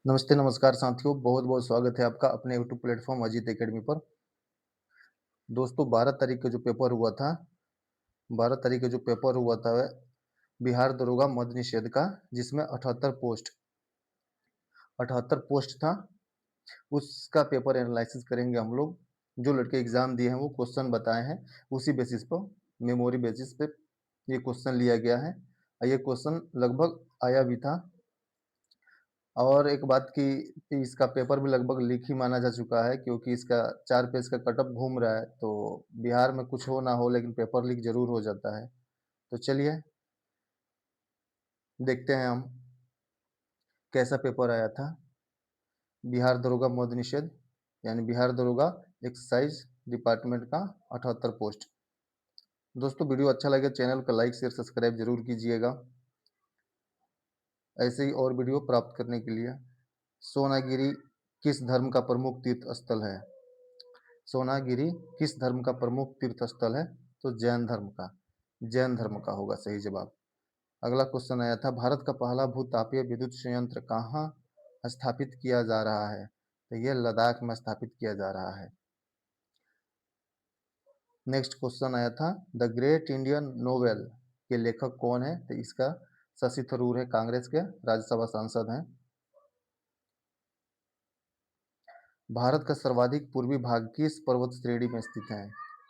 नमस्ते, नमस्कार साथियों, बहुत-बहुत स्वागत है आपका अपने यूट्यूब प्लेटफ़ॉर्म अजीत अकेडमी पर। दोस्तों 12 तारीख को जो पेपर हुआ था 12 तारीख को जो पेपर हुआ था वह बिहार दरोगा मद्य निषेध का, जिसमें 78 पोस्ट था, उसका पेपर एनालिसिस करेंगे हम लोग। जो लड़के एग्ज़ाम दिए हैं वो क्वेश्चन बताए हैं, उसी बेसिस पर मेमोरी बेसिस पे ये क्वेश्चन लिया गया है। ये क्वेश्चन लगभग आया भी था। और एक बात कि इसका पेपर भी लगभग लीक ही माना जा चुका है, क्योंकि इसका 4 पेज का कट ऑफ घूम रहा है, तो बिहार में कुछ हो ना हो लेकिन पेपर लीक ज़रूर हो जाता है। तो चलिए देखते हैं हम कैसा पेपर आया था। बिहार दरोगा मद्य निषेध यानी बिहार दरोगा एक्साइज़ डिपार्टमेंट का 78 पोस्ट। दोस्तों वीडियो अच्छा लगे चैनल को लाइक, शेयर, सब्सक्राइब ज़रूर कीजिएगा, ऐसे ही और वीडियो प्राप्त करने के लिए। सोनागिरी किस धर्म का प्रमुख तीर्थ स्थल है? सोनागिरी किस धर्म का प्रमुख तीर्थ स्थल है? तो जैन धर्म का। जैन धर्म का होगा सही जवाब। अगला क्वेश्चन आया था, भारत का पहला भू-तापीय विद्युत संयंत्र कहाँ स्थापित किया जा रहा है? तो ये लद्दाख में स्थापित किया जा रहा है। नेक्स्ट क्वेश्चन आया था, द ग्रेट इंडियन नोवेल के लेखक कौन है? तो इसका शशि थरूर है, कांग्रेस के राज्यसभा सांसद हैं। भारत का सर्वाधिक पूर्वी भाग किस पर्वत श्रेणी में स्थित है?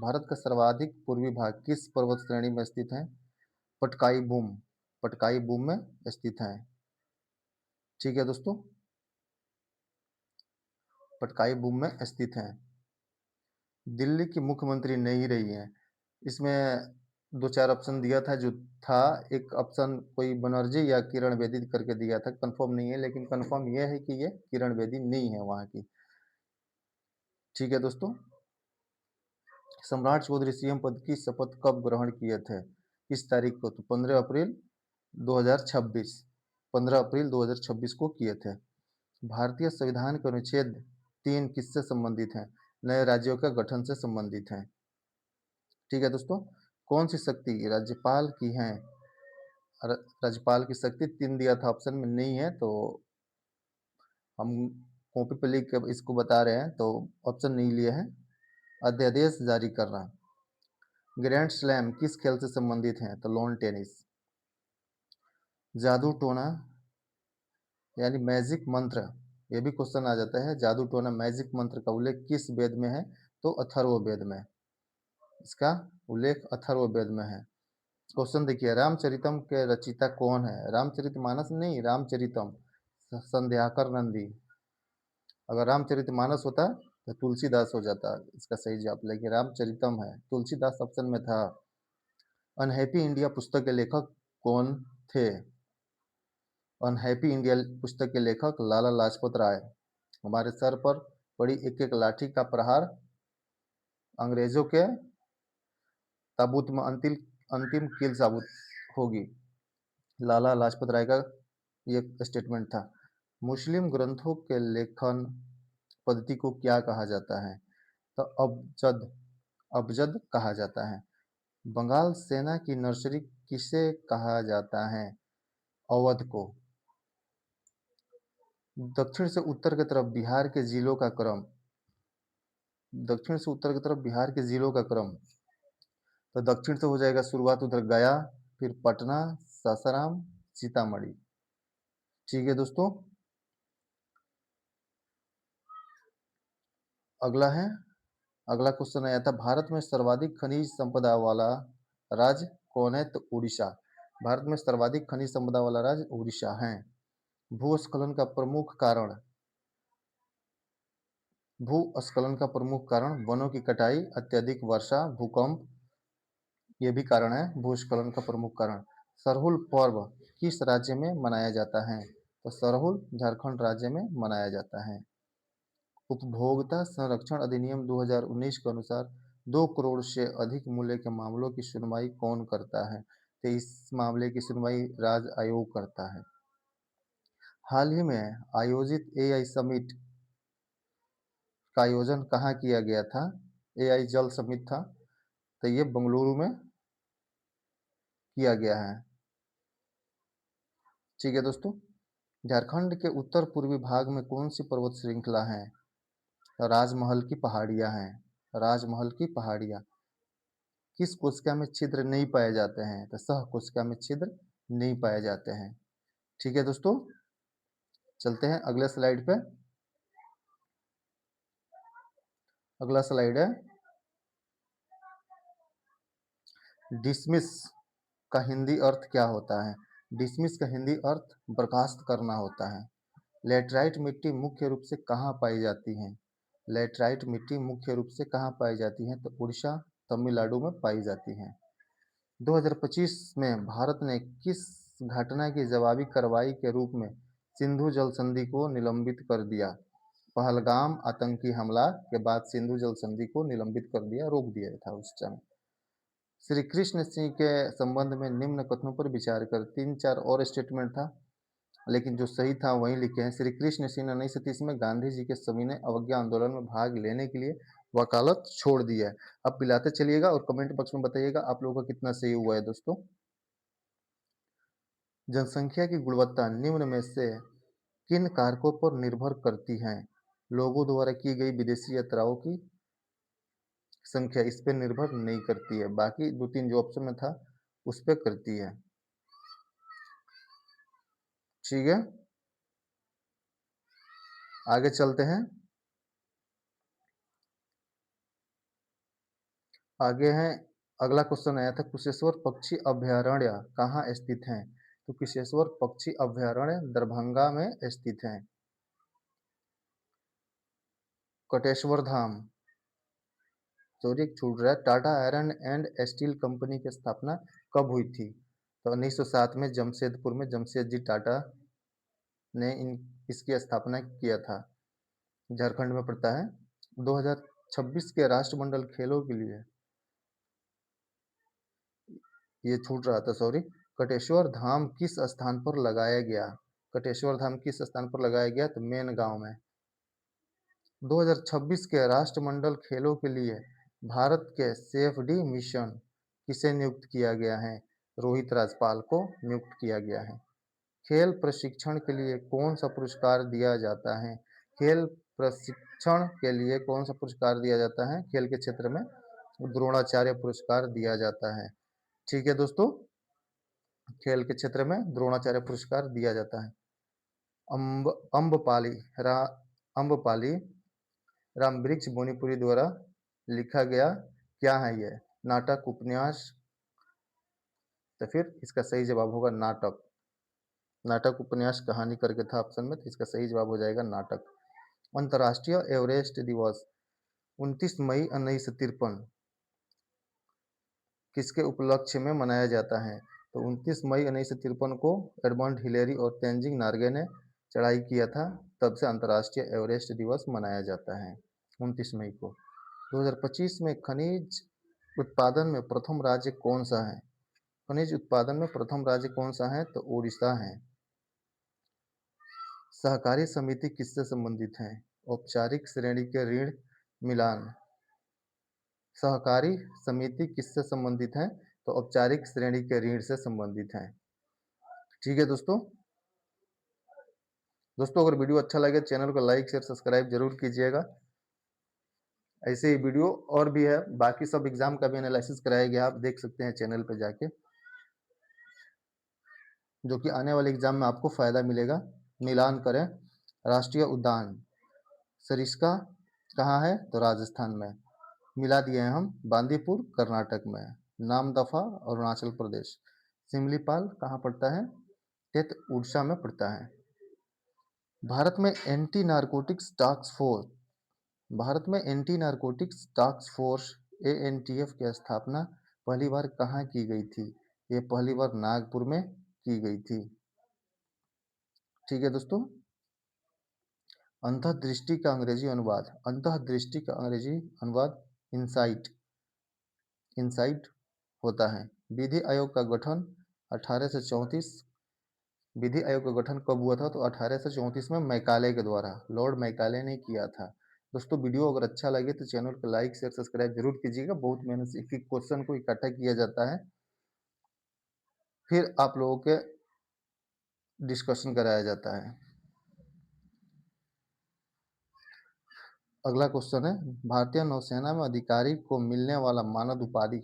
भारत का सर्वाधिक पूर्वी भाग किस पर्वत श्रेणी में स्थित है? पटकाई बूम। पटकाई बूम में स्थित है। ठीक है दोस्तों, पटकाई बूम में स्थित है। दिल्ली की मुख्यमंत्री नहीं रही है। इसमें दो चार ऑप्शन दिया था, जो था एक ऑप्शन कोई बनर्जी या किरण बेदी करके दिया था, कंफर्म नहीं है, लेकिन कंफर्म यह है कि ये किरण बेदी नहीं है वहाँ की। ठीक है दोस्तों, सम्राट चौधरी सीएम पद की शपथ कब ग्रहण किए थे? किस तारीख को? तो 15 अप्रैल 2026। 15 अप्रैल 2026 को किए थे। भारतीय संविधान के अनुच्छेद 3 किससे संबंधित है? नए राज्यों के गठन से संबंधित है। ठीक है दोस्तों, कौन सी शक्ति राज्यपाल की है? राज्यपाल की शक्ति 3 दिया था, ऑप्शन में नहीं है, तो हम कॉपी पे लिख के इसको बता रहे हैं, तो ऑप्शन नहीं लिए हैं। अध्यादेश जारी करना। ग्रैंड स्लैम किस खेल से संबंधित है? तो लॉन टेनिस। जादू टोना यानी मैजिक मंत्र, ये भी क्वेश्चन आ जाता है। जादू टोना मैजिक मंत्र का उल्लेख किस वेद में है? तो अथर्ववेद में। इसका उल्लेख अथर्ववेद में है। क्वेश्चन देखिए, रामचरितम के रचिता कौन है? रामचरितमानस नहीं, रामचरितम संध्याकर नंदी। अगर रामचरितमानस होता तो तुलसीदास हो जाता इसका सही जवाब, लेकिन रामचरितम है, तुलसीदास ऑप्शन में था। अनहैप्पी इंडिया पुस्तक के लेखक कौन थे? अनहैप्पी इंडिया पुस्तक के लेखक लाला लाजपत राय। हमारे सर पर पड़ी एक एक लाठी का प्रहार, अंग्रेजों के ताबूत में अंतिम अंतिम कील साबुत होगी। लाला लाजपत राय का ये स्टेटमेंट था। मुस्लिम ग्रंथों के लेखन पद्धति को क्या कहा जाता है? तो अबजद अबजद कहा जाता है। बंगाल सेना की नर्सरी किसे कहा जाता है? अवध को। दक्षिण से उत्तर की तरफ बिहार के जिलों का क्रम। दक्षिण से उत्तर की तरफ बिहार के जिलों का क्रम, तो दक्षिण से हो जाएगा शुरुआत उधर गया, फिर पटना, सासाराम, सीतामढ़ी। ठीक है दोस्तों, अगला है, अगला क्वेश्चन आया था, भारत में सर्वाधिक खनिज संपदा वाला राज्य कौन है? तो उड़ीसा। भारत में सर्वाधिक खनिज संपदा वाला राज्य उड़ीसा है। भूस्खलन का प्रमुख कारण, भूस्खलन का प्रमुख कारण वनों की कटाई, अत्यधिक वर्षा, भूकंप, ये भी कारण है भूस्खलन का प्रमुख कारण। सरहुल पर्व किस राज्य में मनाया जाता है? तो सरहुल झारखंड राज्य में मनाया जाता है। उपभोक्ता संरक्षण अधिनियम 2019 के अनुसार 2 करोड़ से अधिक मूल्य के मामलों की सुनवाई कौन करता है? तो इस मामले की सुनवाई राज्य आयोग करता है। हाल ही में आयोजित एआई समिट का आयोजन कहाँ किया गया था? एआई जल समिट था, तो ये बेंगलुरु में किया गया है। ठीक है दोस्तों, झारखंड के उत्तर पूर्वी भाग में कौन सी पर्वत श्रृंखला है? तो राजमहल की पहाड़ियां हैं। राजमहल की पहाड़ियां। किस कोशिका में छिद्र नहीं पाए जाते हैं? तो सह कोशिका में छिद्र नहीं पाए जाते हैं। ठीक है दोस्तों, चलते हैं अगले स्लाइड पे। अगला स्लाइड है डिसमिस का हिंदी अर्थ क्या होता है? डिसमिस का हिंदी अर्थ बर्खास्त करना होता है। लेटराइट मिट्टी मुख्य रूप से कहाँ पाई जाती है? लेटराइट मिट्टी मुख्य रूप से कहाँ पाई जाती है? तो उड़ीसा, तमिलनाडु में पाई जाती है। 2025 में भारत ने किस घटना की जवाबी कार्रवाई के रूप में सिंधु जल संधि को निलंबित कर दिया? पहलगाम आतंकी हमला के बाद सिंधु जल संधि को निलंबित कर दिया, रोक दिया था उस समय। श्री कृष्ण सिंह के संबंध में निम्न कथनों पर विचार कर, 3-4 और स्टेटमेंट था, लेकिन जो सही था वही लिखे हैं। श्री कृष्ण सिंह ने 1930 में गांधी जी के सविनय अवज्ञा आंदोलन में भाग लेने के लिए वकालत छोड़ दी है। आप पिलाते चलिएगा और कमेंट बॉक्स में बताइएगा आप लोगों का कितना सही हुआ है दोस्तों। जनसंख्या की गुणवत्ता निम्न में से किन कारकों पर निर्भर करती है? लोगों द्वारा की गई विदेशी यात्राओं की संख्या इस पर निर्भर नहीं करती है, बाकी 2-3 जो ऑप्शन में था उस पर करती है। ठीक है, आगे चलते हैं। आगे है, अगला क्वेश्चन आया था कुशेश्वर पक्षी अभयारण्य कहाँ स्थित है? तो कुशेश्वर पक्षी अभयारण्य दरभंगा में स्थित है। कटेश्वर धाम, सॉरी छूट रहा है, Tata iron and steel company की स्थापना कब हुई थी? तो 1907 में जमशेदपुर में जमशेद जी टाटा ने इसकी स्थापना किया था। झारखंड में पड़ता है। 2026 के राष्ट्रमंडल खेलों के लिए ये छूट रहा था, सॉरी। कटेश्वर धाम किस स्थान पर लगाया गया? कटेश्वर धाम किस स्थान पर लगाया गया? तो मेन गांव में। 2026 के राष्ट्रमंडल खेलों के लिए भारत के सेफडी मिशन किसे नियुक्त किया गया है? रोहित राजपाल को नियुक्त किया गया है। खेल प्रशिक्षण के लिए कौन सा पुरस्कार दिया जाता है? खेल प्रशिक्षण के लिए कौन सा पुरस्कार दिया जाता है? खेल के क्षेत्र में द्रोणाचार्य पुरस्कार दिया जाता है। ठीक है दोस्तों, खेल के क्षेत्र में द्रोणाचार्य पुरस्कार दिया जाता है। अम्ब अम्बपाली रा अम्बपाली रामवृक्ष बोनीपुरी द्वारा लिखा गया क्या है? ये नाटक, उपन्यास? तो फिर इसका सही जवाब होगा नाटक। नाटक, उपन्यास, कहानी करके था ऑप्शन में, तो इसका सही जवाब हो जाएगा नाटक। अंतर्राष्ट्रीय एवरेस्ट दिवस 29 मई 1953 किसके उपलक्ष्य में मनाया जाता है? तो 29 मई 1953 को एडमंड हिलेरी और तेंजिंग नार्गे ने चढ़ाई किया था, तब से अंतर्राष्ट्रीय एवरेस्ट दिवस मनाया जाता है 29 मई को। 2025 में खनिज उत्पादन में प्रथम राज्य कौन सा है? खनिज उत्पादन में प्रथम राज्य कौन सा है? तो उड़ीसा है। सहकारी समिति किससे संबंधित है? औपचारिक श्रेणी के ऋण मिलान। सहकारी समिति किससे संबंधित है? तो औपचारिक श्रेणी के ऋण से संबंधित है। ठीक है दोस्तों, अगर वीडियो अच्छा लगे चैनल को लाइक शेयर सब्सक्राइब जरूर कीजिएगा। ऐसे ही वीडियो और भी है, बाकी सब एग्जाम का भी एनालिसिस कराया गया, आप देख सकते हैं चैनल पे जाके, जो कि आने वाले एग्जाम में आपको फायदा मिलेगा। मिलान करें। राष्ट्रीय उद्यान सरिस्का कहाँ है? तो राजस्थान में। मिला दिए हैं हम, बांदीपुर कर्नाटक में, नामदफा अरुणाचल प्रदेश, सिमलीपाल कहाँ पड़ता है? तेत उड़ीसा में पड़ता है। भारत में anti narcotics task force Bharat में anti narcotics task force ANTF की स्थापना पहली बार कहाँ की गई थी? ये पहली बार नागपुर में की गई थी। ठीक है दोस्तों, अंतर्दृष्टि का अंग्रेजी अनुवाद, अंतर्दृष्टि का अंग्रेजी अनुवाद इंसाइट, इंसाइट होता है। विधि आयोग का गठन 1834 विधि आयोग का गठन कब हुआ था? तो 1834 में मैकाले के द्वारा, लॉर्ड मैकाले ने किया था। दोस्तों वीडियो अगर अच्छा लगे तो चैनल को लाइक शेयर सब्सक्राइब जरूर कीजिएगा। बहुत मेहनत से एक एक क्वेश्चन को इकट्ठा किया जाता है, फिर आप लोगों के डिस्कशन कराया जाता है। अगला क्वेश्चन है, भारतीय नौसेना में अधिकारी को मिलने वाला मानद उपाधि,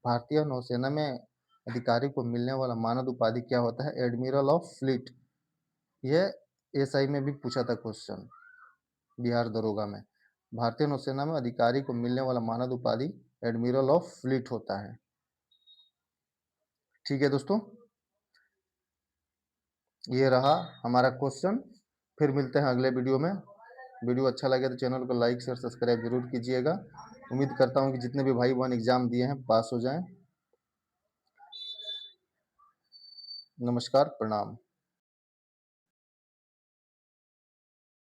भारतीय नौसेना में अधिकारी को मिलने वाला मानद उपाधि क्या होता है? Admiral of fleet. यह एसआई में भी पूछा था क्वेश्चन, बिहार दरोगा में। भारतीय नौसेना में अधिकारी को मिलने वाला मानद उपाधि एडमिरल ऑफ फ्लीट होता है। ठीक है दोस्तों, ये रहा हमारा क्वेश्चन। फिर मिलते हैं अगले वीडियो में। वीडियो अच्छा लगे तो चैनल को लाइक शेयर सब्सक्राइब जरूर कीजिएगा। उम्मीद करता हूँ कि जितने भी भाई बहन एग्जाम दिए हैं पास हो जाएं। नमस्कार, प्रणाम।